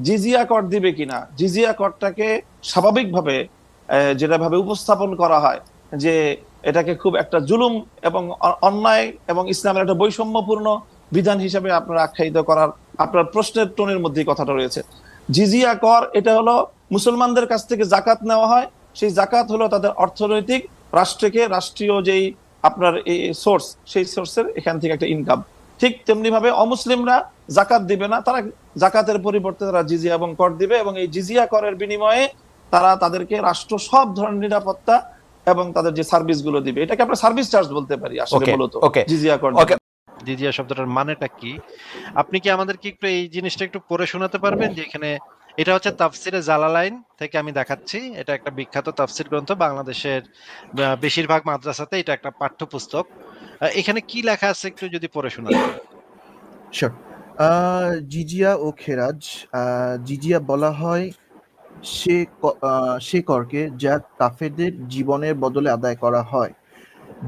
জিজিয়া কর দিবে কিনা, জিজিয়া করটাকে স্বাভাবিকভাবে যেটা ভাবে উপস্থাপন করা হয় যে এটাকে খুব একটা জুলুম এবং অন্যায় এবং ইসলামের একটা বৈষম্যপূর্ণ বিধান হিসেবে আপনার আখ্যায়িত করার আপনার প্রশ্নের টোনের মধ্যে কথাটা রয়েছে। জিজিয়া কর এটা হলো মুসলমানদের কাছ থেকে জাকাত নেওয়া হয়, সেই জাকাত হলো তাদের অর্থনৈতিক রাষ্ট্রীয় যেই আপনার এই সোর্স, সেই সোর্সের এখান থেকে একটা ইনকাম। ঠিক তেমনি ভাবে অমুসলিমরা জাকাত দিবে না, তারা জাকাতের পরিবর্তে তারা জিজিয়া এবং কর দিবে, এবং এই জিজিয়া করের বিনিময়ে তারা তাদেরকে রাষ্ট্র সব ধরনের নিরাপত্তা এবং তাদের যে সার্ভিস গুলো দিবে। এটাকে আমরা সার্ভিস চার্জ বলতে পারি আসলে মূলত জিজিয়া কর। জিজিয়া শব্দটার মানেটা কি আপনি কি আমাদেরকে একটু এই জিনিসটা একটু পড়ে শোনাতে পারবেন? যে এখানে এটা হচ্ছে তাফসিরে জালালাইন থেকে আমি দেখাচ্ছি, এটা একটা বিখ্যাত তাফসির গ্রন্থ, বাংলাদেশের বেশিরভাগ মাদ্রাসাতে এটা একটা পাঠ্যপুস্তক। এখানে কি লেখা আছে একটু যদি পড়ে শোনাতেন। শিওর। জিজিয়া ও খেরাজ। জিজিয়া বলা হয় সে করকে যা কাফেরদের জীবনের বদলে আদায় করা হয়।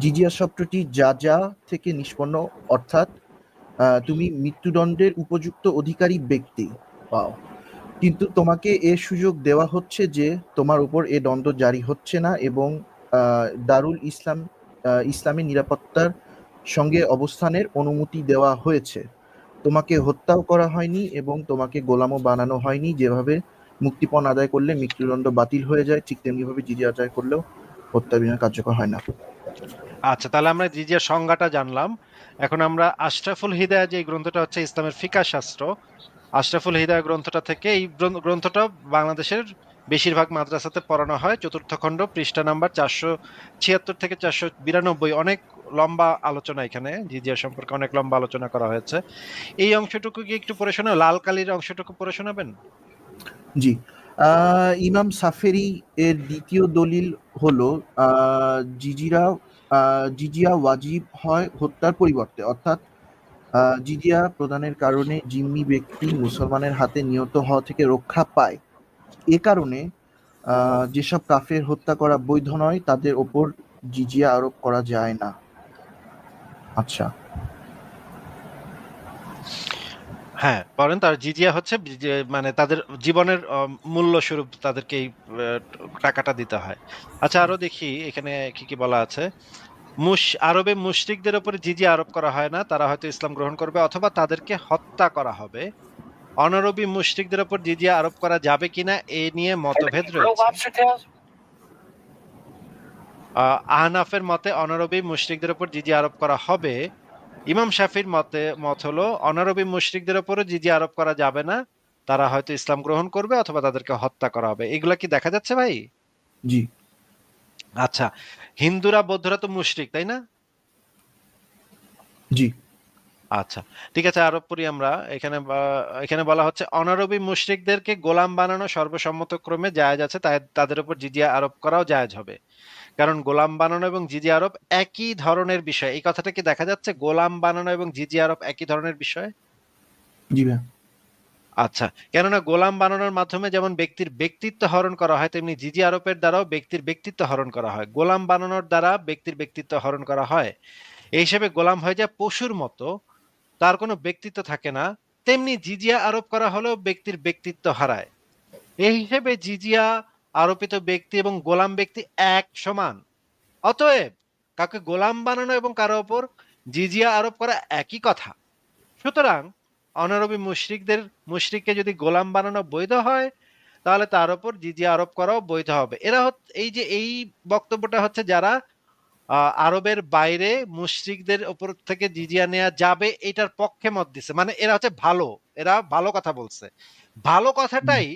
জিজিয়া শব্দটি যা থেকে নিষ্পন্ন, অর্থাৎ তুমি মৃত্যুদণ্ডের উপযুক্ত অধিকারী ব্যক্তি। পাও, কিন্তু তোমাকে এ সুযোগ দেওয়া হচ্ছে যে তোমার উপর এ দণ্ড জারি হচ্ছে না, এবং দারুল ইসলামের নিরাপত্তার সঙ্গে অবস্থানের অনুমতি দেওয়া হয়েছে। তোমাকে হত্যাও করা হয়নি এবং তোমাকে গোলামও বানানো হয়নি। যেভাবে মুক্তিপণ আদায় করলে মৃত্যুদণ্ড বাতিল হয়ে যায়, ঠিক তেমনিভাবে জিজিয়া আদায় করলেও হত্যা বিধান কার্যকর হয় না। আচ্ছা, তাহলে আমরা জিজিয়ার সংজ্ঞাটা জানলাম। এখন আমরা আশরাফুল হিদায়া, যে গ্রন্থটা হচ্ছে ইসলামের ফিকাহ শাস্ত্র, আশরাফুল হিদায়া গ্রন্থটা থেকে, এই গ্রন্থটা বাংলাদেশের বেশিরভাগ মাদ্রাসাতে পড়ানো হয়। চতুর্থ খণ্ড, পৃষ্ঠা নাম্বার 476 থেকে 492। অনেক লম্বা আলোচনা, এখানে জিজিয়া সম্পর্কে অনেক লম্বা আলোচনা করা হয়েছে। এই অংশটুকু কি একটু পড়ে শোনাবেন? লাল কালির অংশটুকু পড়ে শোনাবেন? জি। ইমাম সাফেরি এর দ্বিতীয় দলিল হলো জিজিয়া ওয়াজিব হয় হত্যার পরিবর্তে, অর্থাৎ জিজিয়া প্রদানের কারণে জিম্মি ব্যক্তি মুসলমানের হাতে নিহত হওয়া থেকে রক্ষা পায়। এ কারণে যেসব কাফের হত্যা করা বৈধ নয় তাদের ওপর জিজিয়া আরোপ করা যায় না। আচ্ছা, হ্যাঁ বলেন। তার জিজিয়া হচ্ছে মানে তাদের জীবনের মূল্য স্বরূপ তাদেরকে এই টাকাটা দিতে হয়। আচ্ছা, আরো দেখি এখানে কি কি বলা আছে। আরবে মুশরিকদের উপরে জিজিয়া আরোপ করা হয় না, তারা হয়তো ইসলাম গ্রহণ করবে অথবা তাদেরকে হত্যা করা হবে। অনারবি মুশরিকদের উপর জিজিয়া আরোপ করা যাবে কিনা এ নিয়ে মতভেদ রয়েছে। আহনাফের মতে অনারবি মুশরিকদের উপর জিজিয়া আরোপ করা হবে। ইমাম শাফির মত হলো অনারবি মুশরিকদের উপরও জিজিয়া আরোপ করা যাবে না, তারা হয়তো ইসলাম গ্রহণ করবে অথবা তাদেরকে হত্যা করা হবে। এগুলা কি দেখা যাচ্ছে ভাই? জি। আচ্ছা, হিন্দুরা বৌদ্ধরা তো মুশরিক, তাই না? জি। আচ্ছা, ঠিক আছে, আরোপ করি আমরা। এখানে বলা হচ্ছে অনারবি মুশরিকদেরকে গোলাম বানানো সর্বসম্মতক্রমে জায়েজ আছে, তাই তাদের উপর জিজিয়া আরোপ করাও জায়েজ হবে। কারণ গোলাম বানানো এবং জিজিয়া আরোপ একই ধরনের বিষয়। এই কথাটা কি দেখা যাচ্ছে? গোলাম বানানো এবং জিজিয়া আরোপ একই ধরনের বিষয়। জি ভাই। আচ্ছা, কেননা গোলাম বানানোর মাধ্যমে যেমন ব্যক্তির ব্যক্তিত্ব হরণ করা হয়, তেমনি জিজিয়া আরোপের দ্বারাও ব্যক্তির ব্যক্তিত্ব হরণ করা হয়। গোলাম বানানোর দ্বারা ব্যক্তির ব্যক্তিত্ব হরণ করা হয়, এই হিসেবে গোলাম হয়ে যায় পশুর মতো, তার কোনো ব্যক্তিত্ব থাকে না। তেমনি জিজিয়া আরোপ করা হলেও ব্যক্তির ব্যক্তিত্ব হারায়। এই হিসেবে জিজিয়া আরোপিত ব্যক্তি এবং গোলাম ব্যক্তি এক সমান। অতএব কাউকে গোলাম বানানো এবং কারো ওপর জিজিয়া আরোপ করা একই কথা। সুতরাং অনারবি মুশরিককে যদি গোলাম বানানো বৈধ হয়, তাহলে তার ওপর জিজিয়া আরোপ করাও বৈধ হবে। এরা এই বক্তব্যটা হচ্ছে যারা আরবের বাইরে মুশরিকদের উপর থেকে জিজিয়া নেওয়া যাবে এটার পক্ষে মত দিছে। মানে এরা হচ্ছে ভালো, এরা ভালো কথা বলছে। ভালো কথাটাই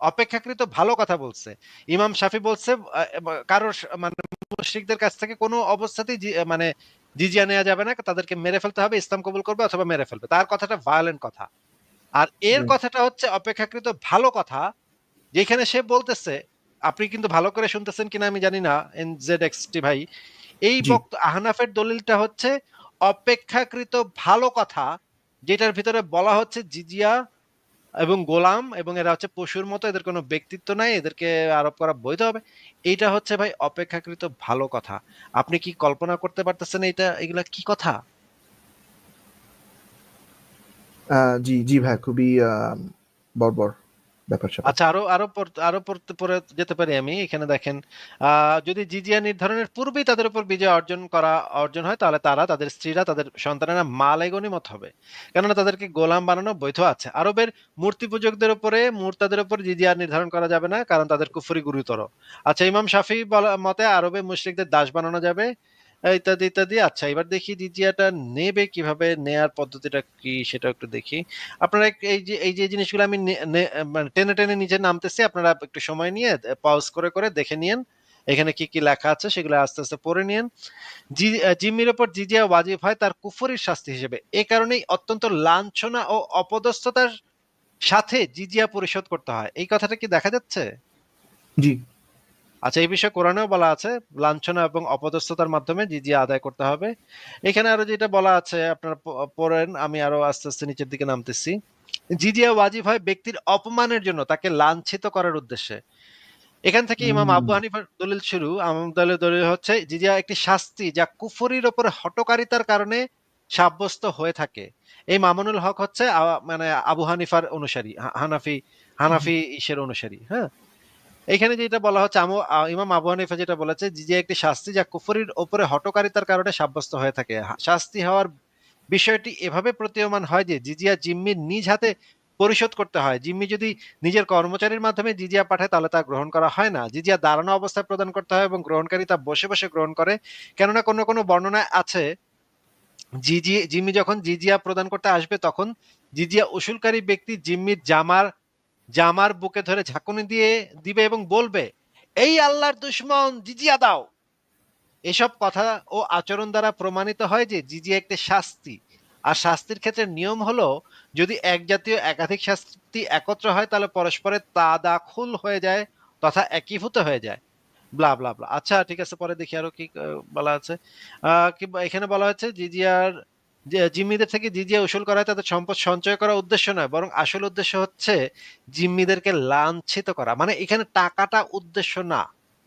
অপেক্ষাকৃত ভালো কথা বলছে। ইমাম শাফি বলছে কারোর মানে মুশরিকদের কাছ থেকে কোনো অবস্থাতেই মানে জিজিয়া নেওয়া যাবে না, তাদেরকে মেরে ফেলতে হবে, ইসলাম কবুল করবে অথবা মেরে ফেলবে। তার কথাটা ভায়োলেন্ট কথা। আর এর কথাটা হচ্ছে অপেক্ষাকৃত ভালো কথা, যেখানে সে বলতেছে, আপনি কিন্তু ভালো করে শুনতেছেন কিনা আমি জানি না NZXT ভাই, এই আহনাফের দলিলটা হচ্ছে অপেক্ষাকৃত ভালো কথা, যেটার ভিতরে বলা হচ্ছে জিজিয়া এবং গোলাম এবং এরা হচ্ছে পশুর মতো, এদের কোনো ব্যক্তিত্ব নাই, এদেরকে আরোপ করা বৈধ হবে। এইটা হচ্ছে ভাই অপেক্ষাকৃত ভালো কথা। আপনি কি কল্পনা করতে পারতেছেন এগুলা কি কথা? জি জি ভাই, খুবই বর্বর ব্যাপার স্যাপার। আচ্ছা, আরো আরো আরো পড়তে পড়ে যেতে পারি আমি। এখানে দেখেন, যদি জিজিয়া নির্ধারণের পূর্বেই তাদের উপর বিজয় অর্জন হয়, তাহলে তারা, তাদের স্ত্রীরা, তাদের সন্তানেরা মালে গনিমত হবে, কেননা তাদেরকে গোলাম বানানো বৈধ আছে। আরবের মূর্তি পূজকদের উপরে, মুরতাদের উপর জিজিয়া নির্ধারণ করা যাবে না, কারণ তাদের কুফরি গুরুতর। আচ্ছা, ইমাম শাফি মতে আরবে মুশরিকদের দাস বানানো যাবে, ইত্যাদি ইত্যাদি। আচ্ছা, এবার দেখি জিজিয়াটা নেবে কিভাবে, নেয়ার পদ্ধতিটা কি সেটা একটু দেখি। আপনারা এই যে জিনিসগুলো আমি মানে টেনে টেনে নিচে নামতেছি, আপনারা একটু সময় নিয়ে পজ করে করে দেখে নিন এখানে কি কি লেখা আছে, সেগুলো আস্তে আস্তে পড়ে নিন। জিম্মির ওপর জিজিয়া ওয়াজিব হয় তার কুফরির শাস্তি হিসেবে। এ কারণেই অত্যন্ত লাঞ্ছনা ও অপদস্থতার সাথে জিজিয়া পরিশোধ করতে হয়। এই কথাটা কি দেখা যাচ্ছে? জি। আচ্ছা, এই বিষয়ে কোরআনেও বলা আছে লাঞ্ছনা এবং অপদস্থতার মাধ্যমে জিজিয়া আদায় করতে হবে। এখানে আরো যেটা বলা আছে আপনারা পড়েন, আমি আরো আস্তে আস্তে নিচের দিকে নামতেছি। জিজিয়া ওয়াজিব হয় ব্যক্তির অপমানের জন্য, তাকে লাঞ্ছিত করার উদ্দেশ্যে। এখান থেকে ইমাম আবু হানিফার দলিল শুরু। আমার দলিল হচ্ছে জিজিয়া একটি শাস্তি যা কুফরির ওপর হঠকারিতার কারণে সাব্যস্ত হয়ে থাকে। এই মামুনুল হক হচ্ছে মানে আবু হানিফার অনুসারী, হানাফি ইসের অনুসারী। হ্যাঁ, এখানে যেটা বলা হচ্ছে, ইমাম আবু হানিফা যেটা বলেছে, যে একটি শাস্তি যা কুফরির ওপরে হঠকারিতার কারণে সাব্যস্ত হয়ে থাকে। শাস্তি হওয়ার বিষয়টি এভাবে প্রতীয়মান হয় যে জিজিয়া জিম্মির নিজ হাতে পরিশোধ করতে হয়। জিম্মি যদি নিজের কর্মচারীর মাধ্যমে জিজিয়া পাঠায়, তাহলে তা গ্রহণ করা হয় না। জিজিয়া দাঁড়ানো অবস্থায় প্রদান করতে হয় এবং গ্রহণকারী তা বসে বসে গ্রহণ করে। কেননা কোনো কোনো বর্ণনায় আছে, জিম্মি যখন জিজিয়া প্রদান করতে আসবে, তখন জিজিয়া উসুলকারী ব্যক্তি জিম্মির জামার বুকে ধরে ঝাঁকুনি দিবে এবং বলবে, এই আল্লাহর দুশমন, জিজিয়া দাও। এসব কথা ও আচরণ দ্বারা প্রমাণিত হয় যে জিজিয়া একটি শাস্তি। আর শাস্তির ক্ষেত্রে নিয়ম হলো, যদি এক জাতীয় একাধিক শাস্তি একত্র হয়, তাহলে পরস্পরের তাদাখুল হয়ে যায় তথা একীভূত হয়ে যায়। ব্লা ব্লা ব্লা। আচ্ছা, ঠিক আছে, পরে দেখি আরো কি বলা আছে। এখানে বলা হচ্ছে জিম্মিদের থেকে জিজিয়া উসুল করা হয় তাদের সম্পদ সঞ্চয় করা উদ্দেশ্য নয়, বরং আসল উদ্দেশ্য হচ্ছে জিম্মিদেরকে লাঞ্ছিত করা। মানে এখানে টাকাটা উদ্দেশ্য না,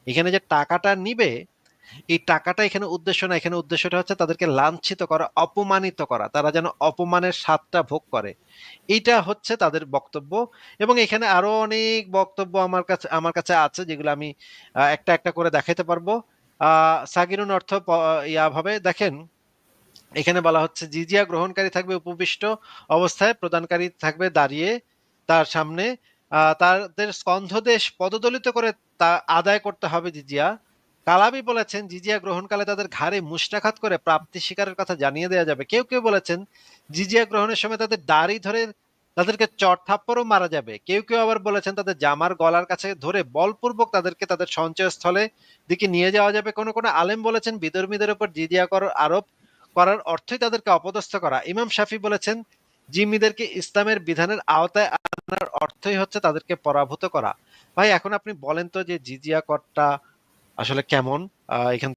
এখানে যে টাকাটা নিবে, এই টাকাটা এখানে উদ্দেশ্য না। এখানে উদ্দেশ্যটা হচ্ছে তাদেরকে লাঞ্ছিত করা, অপমানিত করা, তারা যেন অপমানের স্বাদটা ভোগ করে। এইটা হচ্ছে তাদের বক্তব্য। এবং এখানে আরো অনেক বক্তব্য আমার কাছে আছে, যেগুলো আমি একটা একটা করে দেখাইতে পারবো। সাগিরুন অর্থ ভাবে দেখেন, এখানে বলা হচ্ছে জিজিয়া গ্রহণকারী থাকবে উপবিষ্ট অবস্থায়, প্রদানকারী থাকবে দাঁড়িয়ে তার সামনে। তাদের স্কন্ধদেশ পদদলিত করে তা আদায় করতে হবে জিজিয়া। কালাবি বলেছেন জিজিয়া গ্রহণকালে তাদের ঘাড়ে মুষ্টাঘাত করে প্রাপ্তি স্বীকারের কথা জানিয়ে দেওয়া যাবে। কেউ কেউ বলেছেন জিজিয়া গ্রহণের সময় তাদের দাড়ি ধরে তাদেরকে চড় থাপ্পড়ও মারা যাবে। কেউ কেউ আবার বলেছেন তাদের জামার গলার কাছে ধরে বলপূর্বক তাদেরকে তাদের সঞ্চয়স্থলে দিকে নিয়ে যাওয়া যাবে। কোন কোন আলেম বলেছেন বিধর্মীদের উপর জিজিয়া কর আরোপ করার অর্থই তাদেরকে অপদস্থ করা। ইমাম শাফি বলেছেন জিম্মিদেরকে ইসলামের বিধানের আওতায় আনার অর্থই হচ্ছে তাদেরকে পরাভূত করা। ভাই, এখন আপনি বলেন তো যে জিজিয়া করটা আসলে কেমন? এখান